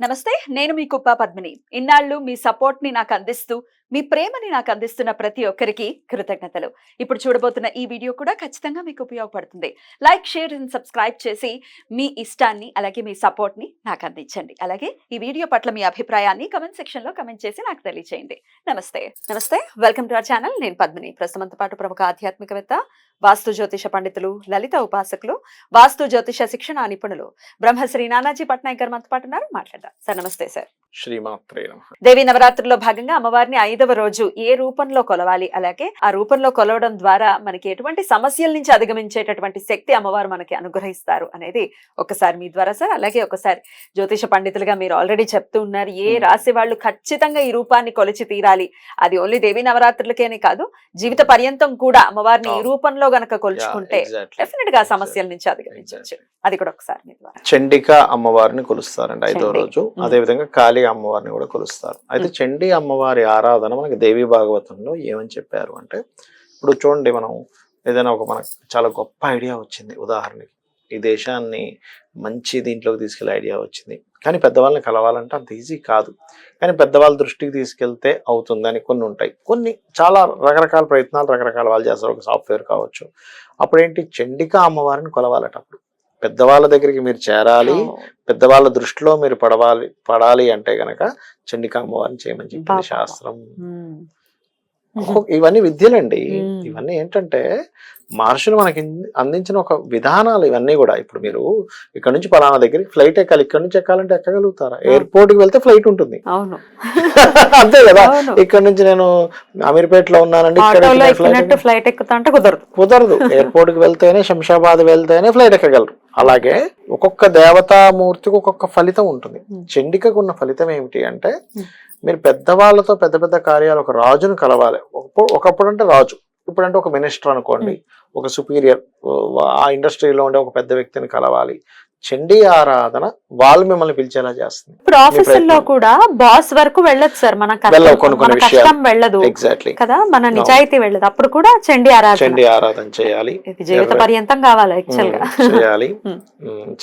నమస్తే, నేను మీ కుప్ప పద్మిని. ఇన్నాళ్ళు మీ సపోర్ట్ ని నాకు అందిస్తూ, మీ ప్రేమని నాకు అందిస్తున్న ప్రతి ఒక్కరికి కృతజ్ఞతలు. ఇప్పుడు చూడబోతున్న ఈ వీడియో కూడా ఖచ్చితంగా మీకు ఉపయోగపడుతుంది. లైక్, షేర్ అండ్ సబ్స్క్రైబ్ చేసి మీ ఇష్టాన్ని అలాగే మీ సపోర్ట్ ని నాకు అందించండి. అలాగే ఈ వీడియో పట్ల మీ అభిప్రాయాన్ని కమెంట్ సెక్షన్ లో కమెంట్ చేసి నాకు తెలియజేయండి. నమస్తే, వెల్కమ్ టు అవర్ ఛానల్. నేను పద్మిని. ప్రస్తుతంతో పాటు ప్రముఖ ఆధ్యాత్మికవేత్త, వాస్తు జ్యోతిష పండితులు, లలిత ఉపాసకులు, వాస్తు జ్యోతిష శిక్షణ నిపుణులు బ్రహ్మశ్రీ నానాజీ పట్నాయక్ గారు మనతో పాటు ఉన్నారు. మాట్లాడదాం సార్. నమస్తే సార్. శ్రీమాత్రే నమః. దేవి నవరాత్రుల్లో భాగంగా అమ్మవారిని 5వ రోజు ఏ రూపంలో కొలవాలి, అలాగే ఆ రూపంలో కొలవడం ద్వారా మనకి ఎటువంటి సమస్యల నుంచి అధిగమించేటటువంటి శక్తి అమ్మవారు మనకి అనుగ్రహిస్తారు అనేది ఒకసారి మీ ద్వారా సార్, అలాగే ఒకసారి జ్యోతిష పండితులుగా మీరు ఆల్రెడీ చెప్తూ ఉన్నారు ఏ రాశి వాళ్ళు ఖచ్చితంగా ఈ రూపాన్ని కొలిచి తీరాలి, అది ఓన్లీ దేవి నవరాత్రులకేనే కాదు జీవిత పర్యంతం కూడా అమ్మవారిని ఈ రూపంలో గనక కొలుచుకుంటే డెఫినెట్ గా సమస్యల నుంచి అధిగమించవచ్చు. అది కూడా ఒకసారి మీ ద్వారా. చండిక అమ్మవారిని కొలుస్తారండి 5వ రోజు. అదే విధంగా కాళీ అమ్మవారిని కూడా కొలుస్తారు. అయితే చండీ అమ్మవారి ఆరాధన మనకి దేవి భాగవతంలో ఏమని చెప్పారు అంటే, ఇప్పుడు చూడండి, మనం ఏదైనా మనకు చాలా గొప్ప ఐడియా వచ్చింది, ఉదాహరణకి ఈ దేశాన్ని మంచి దీంట్లోకి తీసుకెళ్లే ఐడియా వచ్చింది, కానీ పెద్దవాళ్ళని కలవాలంటే అంత ఈజీ కాదు. కానీ పెద్దవాళ్ళ దృష్టికి తీసుకెళ్తే అవుతుందని కొన్ని ఉంటాయి. కొన్ని చాలా రకరకాల ప్రయత్నాలు రకరకాల వాళ్ళు చేస్తారు. ఒక సాఫ్ట్వేర్ కావచ్చు. అప్పుడేంటి, చండిక అమ్మవారిని కొలవాలట. అప్పుడు పెద్దవాళ్ళ దగ్గరికి మీరు చేరాలి, పెద్దవాళ్ళ దృష్టిలో మీరు పడాలి అంటే గనక చండిక అమ్మవారిని చేయమని చెప్పింది శాస్త్రం. ఇవన్నీ విద్యలండి. ఇవన్నీ ఏంటంటే మహర్షులు మనకి అందించిన ఒక విధానాలు ఇవన్నీ కూడా. ఇప్పుడు మీరు ఇక్కడ నుంచి పలానా దగ్గరికి ఫ్లైట్ ఎక్కాలి, ఇక్కడ నుంచి ఎక్కాలంటే ఎక్కగలుగుతారా? ఎయిర్పోర్ట్ కి వెళ్తే ఫ్లైట్ ఉంటుంది, అంతే కదా. ఇక్కడ నుంచి నేను అమీర్పేటలో ఉన్నానండి, ఫ్లైట్ ఎక్కుతా అంటే కుదరదు. ఎయిర్పోర్ట్ కి వెళ్తేనే, శంషాబాద్ వెళ్తేనే ఫ్లైట్ ఎక్కగలరు. అలాగే ఒక్కొక్క దేవతామూర్తికి ఒక్కొక్క ఫలితం ఉంటుంది. చండికకు ఉన్న ఫలితం ఏమిటి అంటే, మీరు పెద్దవాళ్ళతో పెద్ద పెద్ద కార్యాలు, ఒక రాజును కలవాలి. ఒకప్పుడు అంటే రాజు, ఇప్పుడంటే ఒక మినిస్టర్ అనుకోండి, ఒక సుపీరియర్, ఆ ఇండస్ట్రీలో ఉండే ఒక పెద్ద వ్యక్తిని కలవాలి. చండీ ఆరాధన వాళ్ళు మిమ్మల్ని పిలిచేలా చేస్తుంది. ఇప్పుడు ఆఫీసుల్లో కూడా బాస్ వరకు వెళ్ళదు సార్, మన కష్టం వెళ్ళదు, ఎగ్జాక్ట్లీ కదా, మన నిజాయితీ వెళ్ళదు. అప్పుడు కూడా చండీ ఆరాధన చేయాలి, జీవిత పర్యంతం కావాలి యాక్చువల్ గా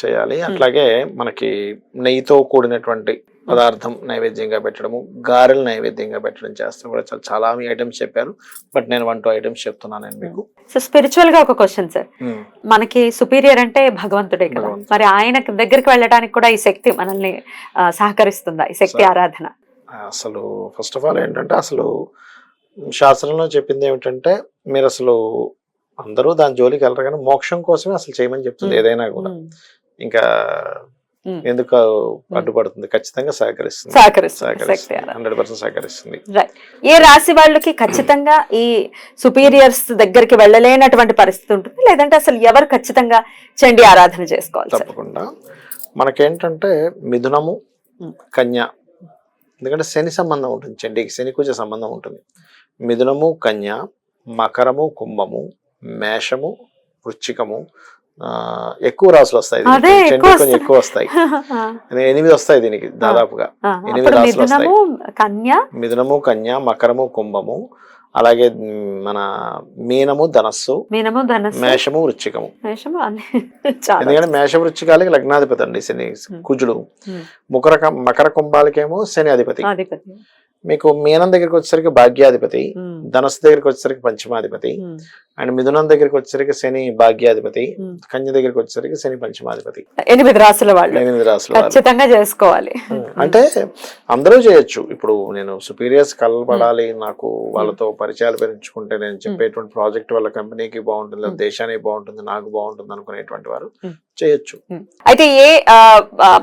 చేయాలి. అట్లాగే మనకి నెయ్యితో కూడినటువంటి పదార్థం నైవేద్యంగా పెట్టడము, గారెలు నైవేద్యంగా పెట్టడం చేస్తాం కూడా. చాలా ఐటమ్స్ చెప్పారు, బట్ నేను 1-2 ఐటమ్స్ చెప్తున్నాను నేను మీకు. సో స్పిరిచువల్ గా ఒక క్వశ్చన్ సార్, మనకి సుపీరియర్ అంటే భగవంతుడే కదా, మరి ఆయన దగ్గరికి వెళ్ళడానికి కూడా ఈ శక్తి మనల్ని సహకరిస్తుందా, ఈ శక్తి ఆరాధన? అసలు ఫస్ట్ ఆఫ్ ఆల్ ఏంటంటే, అసలు శాస్త్రంలో చెప్పింది ఏమిటంటే, మీరు అసలు అందరూ దాని జోలికి వెళ్ళరు, కానీ మోక్షం కోసమే అసలు చేయమని చెప్తుంది ఏదైనా కూడా. ఇంకా ఎందుకు అడ్డుపడుతుంది? ఖచ్చితంగా సహకరిస్తుంది, 100% సహకరిస్తుంది. ఏ రాశి వాళ్ళకి ఖచ్చితంగా ఈ సుపీరియర్స్ దగ్గరికి వెళ్ళలేనటువంటి పరిస్థితి ఉంటుంది, లేదంటే అసలు ఎవరు ఖచ్చితంగా చండీ ఆరాధన చేసుకోవాలి? తప్పకుండా మనకేంటంటే మిథునము, కన్య, ఎందుకంటే శని సంబంధం ఉంటుంది, చండీకి శని కుజ సంబంధం ఉంటుంది. మిథునము, కన్య, మకరము, కుంభము, మేషము, వృశ్చికము, ఎక్కువ రాసులు వస్తాయి. కొంచెం ఎక్కువ వస్తాయి, 8 వస్తాయి దీనికి దాదాపుగా. 8 రాసులు వస్తాయి. మిథునము, కన్య, మకరము, కుంభము, అలాగే మన మీనము, ధనస్సు, మేషము, వృశ్చికము. ఎందుకంటే మేష వృశ్చికాలకి లగ్నాధిపతి అండి శని, కుజుడు. మకర కుంభాలకేమో శని అధిపతి. మీకు మీనం దగ్గరికి వచ్చేసరికి భాగ్యాధిపతి, ధనస్సు దగ్గరికి వచ్చేసరికి పంచమాధిపతి, అండ్ మిథునం దగ్గరికి వచ్చేసరికి శని భాగ్యాధిపతి, కన్య దగ్గరికి వచ్చేసరికి శని పంచమాధిపతి. 8 రాసుల వాళ్ళు 8 రాసుల ఖచ్చితంగా చేసుకోవాలి. అంటే అందరూ చేయొచ్చు. ఇప్పుడు నేను సుపీరియర్స్ కలపడాలి, నాకు వాళ్ళతో పరిచయాలు పెంచుకుంటే నేను చెప్పేటువంటి ప్రాజెక్ట్ వల్ల కంపెనీకి బాగుంటుంది, దేశానికి బాగుంటుంది, నాకు బాగుంటుంది అనుకునేటువంటి వారు చేయొచ్చు. అయితే ఏ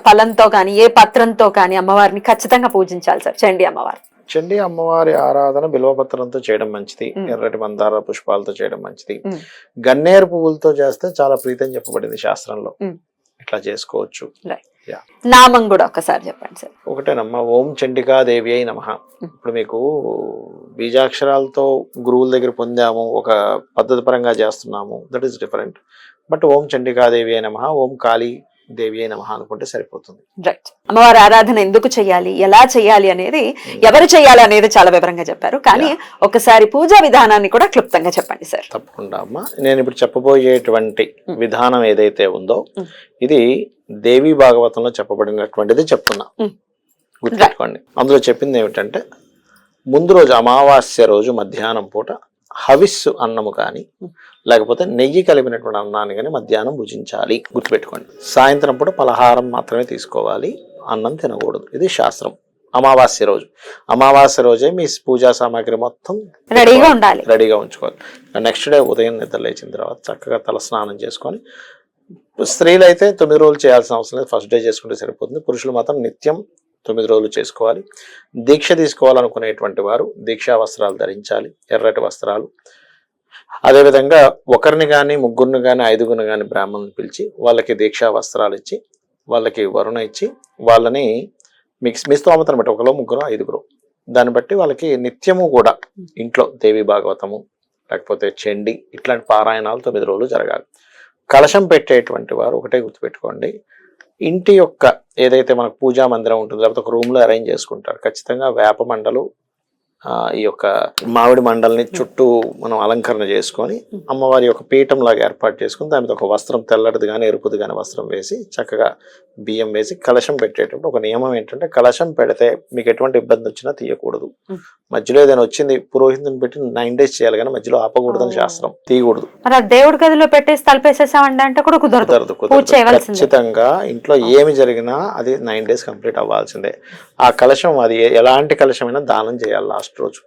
ఫలంతో కానీ, ఏ పత్రంతో కానీ అమ్మవారిని ఖచ్చితంగా పూజించాలి సార్ చండీ అమ్మవారు? చండీ అమ్మవారి ఆరాధన బిల్వపత్రంతో చేయడం మంచిది, ఎర్రటి మందార పుష్పాలతో చేయడం మంచిది, గన్నేరు పువ్వులతో చేస్తే చాలా ప్రీతం చెప్పబడింది శాస్త్రంలో. ఇట్లా చేసుకోవచ్చు. నామం కూడా ఒకసారి చెప్పండి సార్. ఒకటేనమ్మా, ఓం చండికా దేవి అయి నమః. ఇప్పుడు మీకు బీజాక్షరాలతో గురువుల దగ్గర పొందాము, ఒక పద్ధతి పరంగా చేస్తున్నాము, దట్ ఈస్ డిఫరెంట్. బట్ ఓం చండికా దేవి అయి నమః, ఓం కాళీ దేవి అయి నమః అనుకుంటే సరిపోతుంది. రైట్. అమ్మవారి ఆరాధన ఎందుకు చేయాలి, ఎలా చేయాలి అనేది, ఎవరు చేయాలి అనేది చాలా వివరంగా చెప్పారు, కానీ ఒకసారి పూజా విధానాన్ని కూడా క్లుప్తంగా చెప్పండి సార్. తప్పకుండా అమ్మా. నేను ఇప్పుడు చెప్పబోయేటువంటి విధానం ఏదైతే ఉందో ఇది దేవి భాగవతంలో చెప్పబడినటువంటిది చెప్తున్నా, గుర్తుపెట్టుకోండి. అందులో చెప్పింది ఏమిటంటే ముందు రోజు అమావాస్య రోజు మధ్యాహ్నం పూట హవిస్సు అన్నము కానీ లేకపోతే నెయ్యి కలిపినటువంటి అన్నాన్ని కానీ మధ్యాహ్నం భుజించాలి, గుర్తుపెట్టుకోండి. సాయంత్రం పూట పలహారం మాత్రమే తీసుకోవాలి, అన్నం తినకూడదు. ఇది శాస్త్రం. అమావాస్య రోజు, అమావాస్య రోజే మీ పూజా సామాగ్రి మొత్తం రెడీగా ఉంచుకోవాలి. నెక్స్ట్ డే ఉదయం నిద్ర లేచిన తర్వాత చక్కగా తల స్నానం చేసుకొని, స్త్రీలు అయితే 9 రోజులు చేయాల్సిన అవసరం లేదు, ఫస్ట్ డే చేసుకుంటే సరిపోతుంది. పురుషులు మాత్రం నిత్యం 9 రోజులు చేసుకోవాలి. దీక్ష తీసుకోవాలనుకునేటువంటి వారు దీక్షా వస్త్రాలు ధరించాలి, ఎర్రటి వస్త్రాలు. అదేవిధంగా ఒకరిని కానీ ముగ్గురిని కానీ 5గురిని కానీ బ్రాహ్మణుని పిలిచి వాళ్ళకి దీక్షా వస్త్రాలు ఇచ్చి వాళ్ళకి వరుణ ఇచ్చి వాళ్ళని మీ స్తోమతను బట్టి 1 3 5 దాన్ని బట్టి వాళ్ళకి నిత్యము కూడా ఇంట్లో దేవి భాగవతము లేకపోతే చండి ఇట్లాంటి పారాయణాలు 9 రోజులు జరగాలి. కలశం పెట్టేటువంటి వారు ఒకటే గుర్తుపెట్టుకోండి, ఇంటి యొక్క ఏదైతే మనకు పూజా మందిరం ఉంటుందో లేకపోతే ఒక రూమ్ లో అరేంజ్ చేసుకుంటారు, ఖచ్చితంగా వేప మండలు ఈ యొక్క మామిడి మండల్ని చుట్టూ మనం అలంకరణ చేసుకొని అమ్మవారి యొక్క పీఠం లాగా ఏర్పాటు చేసుకుని దాని మీద ఒక వస్త్రం తెల్లటిది కానీ ఎరుపుది కానీ వస్త్రం వేసి చక్కగా బియ్యం వేసి కలశం పెట్టేటప్పుడు ఒక నియమం ఏంటంటే కలశం పెడితే మీకు ఎటువంటి ఇబ్బంది వచ్చినా తీయకూడదు. మధ్యలో ఏదైనా వచ్చింది పురోహితుని పెట్టి 9 days చేయాలి కానీ మధ్యలో ఆపకూడదని శాస్త్రం, తీయకూడదు. దేవుడి గదిలో పెట్టేసి తలపేసేసామంటే అంటే కూడా కుదరదు. ఖచ్చితంగా ఇంట్లో ఏమి జరిగినా అది 9 days కంప్లీట్ అవ్వాల్సిందే. ఆ కలశం అది ఎలాంటి కలశమైనా దానం చేయాలి లాస్ట్ రోజు,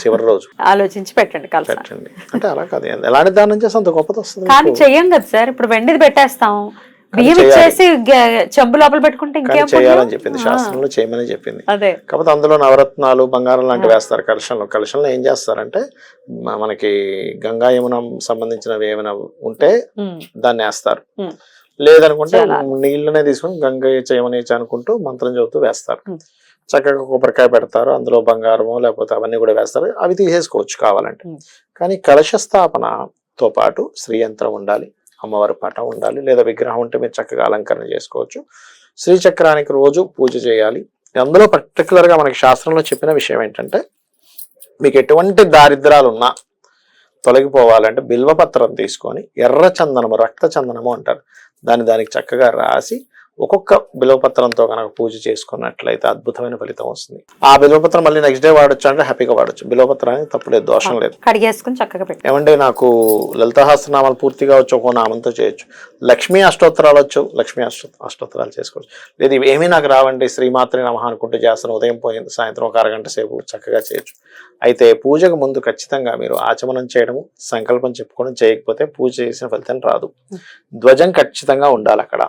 చివరి రోజు ఆలోచించి పెట్టండి. పెట్టండి అంటే అలా కాదు, ఎలాంటి దానం చేస్తే అంత గొప్పది వస్తుంది. కానీ చెయ్యం కదా సార్, ఇప్పుడు వెండిది పెట్టేస్తాం, బియ్యం ఇచ్చేసి చెంబు లోపల పెట్టుకుంటే ఇంకేం చేయాలని చెప్పింది శాస్త్రంలో, చేయమని చెప్పింది. కాకపోతే అందులో నవరత్నాలు బంగారం లాంటివి వేస్తారు కలశంలో. కలశంలో ఏం చేస్తారంటే మనకి గంగా యమున సంబంధించినవి ఏమైనా ఉంటే దాన్ని వేస్తారు, లేదనుకుంటే నీళ్ళనే తీసుకుని గంగా యమున అనుకుంటూ మంత్రం చదువుతూ వేస్తారు. చక్కగా కొబ్బరికాయ పెడతారు, అందులో బంగారము లేకపోతే అవన్నీ కూడా వేస్తారు, అవి తీసేసుకోవచ్చు కావాలంటే. కానీ కలశ స్థాపనతో పాటు శ్రీయంత్రం ఉండాలి, అమ్మవారి పటం ఉండాలి, లేదా విగ్రహం ఉంటే మీరు చక్కగా అలంకరణ చేసుకోవచ్చు. శ్రీచక్రానికి రోజు పూజ చేయాలి. అందులో పర్టికులర్ గా మనకి శాస్త్రంలో చెప్పిన విషయం ఏంటంటే మీకు ఎటువంటి దారిద్రాలు ఉన్నా తొలగిపోవాలంటే బిల్వపత్రం తీసుకొని ఎర్ర చందనము, రక్త చందనము అంటారు, దానికి చక్కగా రాసి ఒక్కొక్క బిల్వపత్రంతో కనుక పూజ చేసుకున్నట్లయితే అద్భుతమైన ఫలితం వస్తుంది. ఆ బిల్వపత్రం మళ్ళీ నెక్స్ట్ డే వాడచ్చు అంటే హ్యాపీగా వాడచ్చు. బిల్వపత్రానికి తప్పులేదు, దోషం లేదు. కడిగేసుకుని చక్కగా పెట్టి ఏమంటే నాకు లలితాసహస్రనామాలు పూర్తిగా వచ్చు, ఒక్కో నామంతో చేయొచ్చు. లక్ష్మీ అష్టోత్తరాలు వచ్చు, లక్ష్మీ అష్టోత్తరాలు చేసుకోవచ్చు. లేదు ఏమీ నాకు రావండి, శ్రీమాత్రి నమః అనుకుంటూ చేస్తాను, ఉదయం పోయింది సాయంత్రం ఒక అరగంట సేపు చక్కగా చేయొచ్చు. అయితే పూజకు ముందు ఖచ్చితంగా మీరు ఆచమనం చేయడము, సంకల్పం చెప్పుకోవడం చేయకపోతే పూజ చేసిన ఫలితం రాదు. ధ్వజం ఖచ్చితంగా ఉండాలి అక్కడ,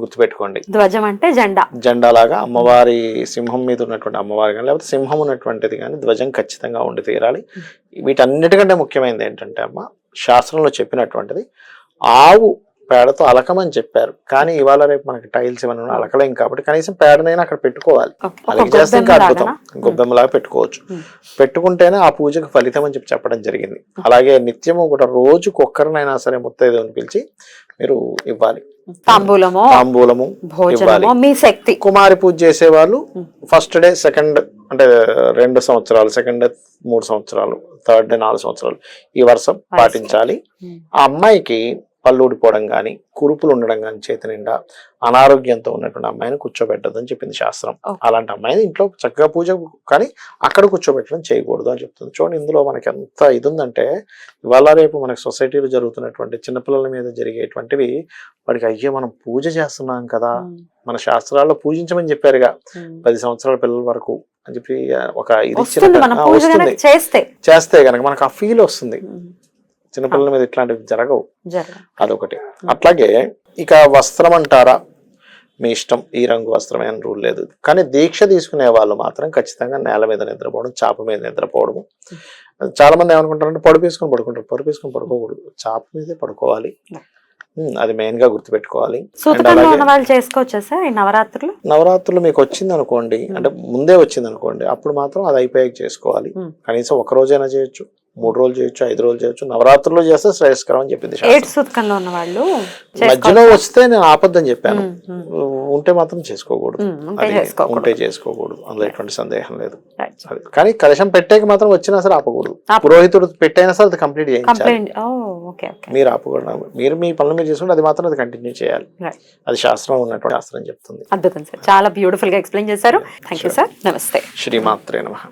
గుర్తుపెట్టుకోండి. ధ్వజం అంటే జెండా లాగా అమ్మవారి సింహం మీద ఉన్నటువంటి అమ్మవారి కానీ లేకపోతే సింహం ఉన్నటువంటిది కానీ ధ్వజం ఖచ్చితంగా ఉండి తీరాలి. వీటన్నిటికంటే ముఖ్యమైనది ఏంటంటే అమ్మ శాస్త్రంలో చెప్పినటువంటిది ఆవు పేడతో అలకమని చెప్పారు, కానీ ఇవాళ రేపు మనకి టైల్స్ ఇవన్నీ అలకలేం కాబట్టి కనీసం పేడనైనా అక్కడ పెట్టుకోవాలి. అలాగే చేస్తే ఇంకా అద్భుతం, గొబ్బెమ్మలాగా పెట్టుకోవచ్చు. పెట్టుకుంటేనే ఆ పూజకు ఫలితం అని చెప్పడం జరిగింది. అలాగే నిత్యము కూడా రోజుకు ఒక్కరినైనా సరే ముత్తైదువుని పిలిచి మీరు ఇవ్వాలి, తాంబూలము ఇవ్వాలి. మీ శక్తి. కుమారి పూజ చేసే వాళ్ళు ఫస్ట్ డే, సెకండ్ అంటే 2 సంవత్సరాలు, సెకండ్ డే 3 సంవత్సరాలు, థర్డ్ డే 4 సంవత్సరాలు ఈ వరుస పాటించాలి. ఆ అమ్మాయికి పళ్ళు ఊడిపోవడం కానీ కురుపులు ఉండడం కానీ చేతి నిండా అనారోగ్యంతో ఉన్నటువంటి అమ్మాయిని కూర్చోబెట్టదని చెప్పింది శాస్త్రం. అలాంటి అమ్మాయిని ఇంట్లో చక్కగా పూజ కానీ అక్కడ కూర్చోబెట్టడం చేయకూడదు అని చెప్తుంది. చూడండి ఇందులో మనకి ఎంత ఇది ఉందంటే ఇవాళ రేపు మనకి సొసైటీలో జరుగుతున్నటువంటి చిన్నపిల్లల మీద జరిగేటువంటివి వాడికి అయ్యో మనం పూజ చేస్తున్నాం కదా, మన శాస్త్రాల్లో పూజించమని చెప్పారుగా 10 సంవత్సరాల పిల్లల వరకు అని చెప్పి ఒక ఇది వస్తుంది. చేస్తే కనుక మనకు ఆ ఫీల్ వస్తుంది. చిన్నపిల్లల మీద ఇట్లాంటివి జరగవు, అదొకటి. అట్లాగే ఇక వస్త్రం అంటారా మీ ఇష్టం, ఈ రంగు వస్త్రమే అని రూల్ లేదు. కానీ దీక్ష తీసుకునే వాళ్ళు మాత్రం ఖచ్చితంగా నేల మీద నిద్రపోవడం, చాప మీద నిద్రపోవడము. చాలా మంది ఏమనుకుంటారంటే పడుపు వేసుకొని పడుకుంటారు, పడుపు వేసుకొని పడుకోకూడదు, చాప మీదే పడుకోవాలి. అది మెయిన్ గా గుర్తుపెట్టుకోవాలి. నవరాత్రులు మీకు వచ్చింది అనుకోండి, అంటే ముందే వచ్చింది అనుకోండి, అప్పుడు మాత్రం అది అయిపోయాక చేసుకోవాలి. కనీసం 1 రోజైనా చేయొచ్చు, 3 రోజులు చేయొచ్చు, 5 రోజులు చేయొచ్చు. నవరాత్రుల్లో చేస్తే శ్రేయస్కరం అని చెప్పింది ఏడు శాస్త్రం. సూతకంలో ఉన్న వాళ్ళు మధ్యలో వస్తే నేను ఆపద్దని చెప్పాను. ఉంటే మాత్రం చేసుకోకూడదు. ఉంటే అది చేసుకోకూడదు. ఉంటే చేసుకోకూడదు, అందులో ఎటువంటి సందేహం లేదు. Right. అది కానీ కలశం పెట్టేకి మాత్రం వచ్చినా సరే ఆపకూడదు. పురోహితుడు పెట్టైనా సరే అది కంప్లీట్ చేయించాలి. కంప్లైంట్ ఓకే ఓకే మీరు ఆపకూడదు. మీరు మీ పనులు మీరు చేసుకుంటే అది మాత్రం అది కంటిన్యూ చేయాలి. Right. అది శాస్త్రం ఉన్నటువంటి శాస్త్రం చెప్తుంది. అద్భుతం సార్, చాలా బ్యూటిఫుల్ గా ఎక్స్ప్లెయిన్ చేశారు. థ్యాంక్ యూ సార్, నమస్తే. శ్రీమాత్రే నమః.